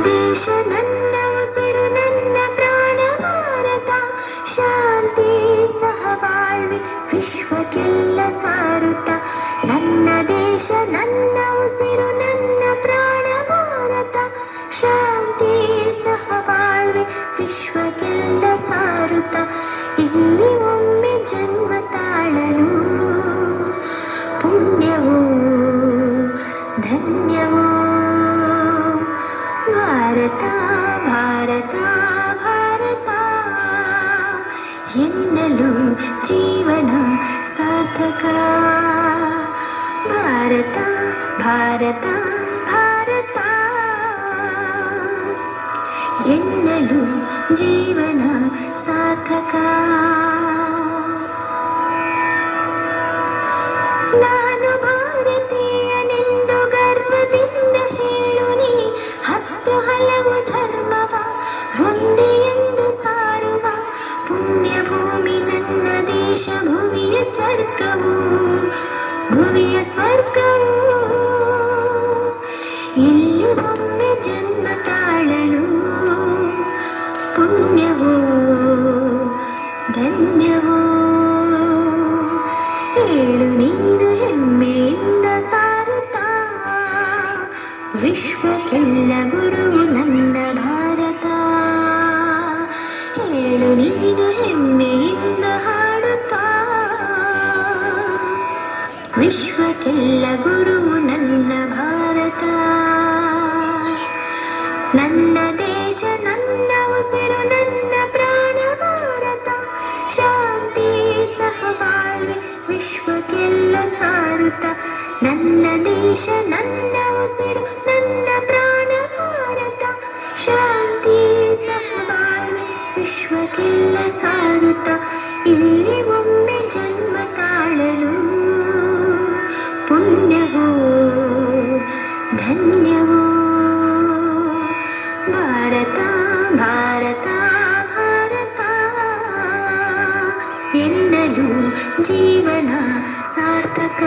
ದೇಶ ನನ್ನ ಉಸಿರು ನನ್ನ ಪ್ರಾಣ ಭಾರತ, ಶಾಂತಿ ಸಹಬಾಳ್ವೆ ವಿಶ್ವಕ್ಕೆಲ್ಲ ಸಾರುತ್ತ. ನನ್ನ ದೇಶ ನನ್ನ ಉಸಿರು ನನ್ನ ಪ್ರಾಣ ಭಾರತ, ಶಾಂತಿ ಸಹಬಾಳ್ವೆ ವಿಶ್ವಕ್ಕೆಲ್ಲ ಸಾರುತ್ತ. ಇಲ್ಲಿ ಒಮ್ಮೆ ಜನ್ಮ ತಾಳಲು ಪುಣ್ಯವೋ ಧನ್ಯವೋ ಭಾರತ ಭಾರತ ಭಾರತ ಎನ್ನಲು ಜೀವನ ಸಾರ್ಥಕ. ಭಾರತ ಭಾರತ ಭಾರತ ಎನ್ನಲು ಜೀವನ ಸಾರ್ಥಕ. ನಾನು ಭಾರತೀಯನೆಂದು ಗರ್ವದಿಂದ ಹೇಳು ನೀ, ಹತ್ತು ಹಲವು ಧರ್ಮವ ಒಂದೇ ಎಂದು ಸಾರುವ ಪುಣ್ಯ ಭೂಮಿ ನನ್ನ ದೇಶ. ಭುವಿಯ ಸ್ವರ್ಗವು ಭುವಿಯ ಸ್ವರ್ಗವು, ಇಲ್ಲಿ ಒಮ್ಮೆ ಜನ್ಮ ತಾಳಲು ಪುಣ್ಯವೋ ಧನ್ಯವೋ. ಹೇಳು ನೀನು ಹೆಮ್ಮೆಯಿಂದ ಸಾರುತ್ತಾ, ವಿಶ್ವಕ್ಕೆಲ್ಲ ಗುರು ನನ್ನ ಭಾರತ. ಹೇಳು ನೀನು ಹೆಮ್ಮೆಯಿಂದ ಹಾಡುತ್ತಾ, ವಿಶ್ವಕ್ಕೆಲ್ಲ ಗುರು ನನ್ನ ಭಾರತ. ನನ್ನ ದೇಶ ನನ್ನ ಉಸಿರು ನನ್ನ ಪ್ರಾಣ ಭಾರತ, ಶಾಂತಿ ಸಹಬಾಳ್ವೆ ವಿಶ್ವಕ್ಕೆಲ್ಲ ಸಾರುತ್ತ. ನನ್ನ ದೇಶ ನನ್ನ ಉಸಿರು ನನ್ನ ಪ್ರಾಣ ಭಾರತ, ಶಾಂತಿ ಸಹಬಾಳ್ವೆ ವಿಶ್ವಕ್ಕೆಲ್ಲ ಸಾರುತ್ತ. ಇಲ್ಲಿ ಒಮ್ಮೆ ಜನ್ಮ ತಾಳಲು ಪುಣ್ಯವೋ ಧನ್ಯವೋ. ಭಾರತ ಭಾರತ ಭಾರತ ಎನ್ನಲು ಜೀವನ ಸಾರ್ಥಕ.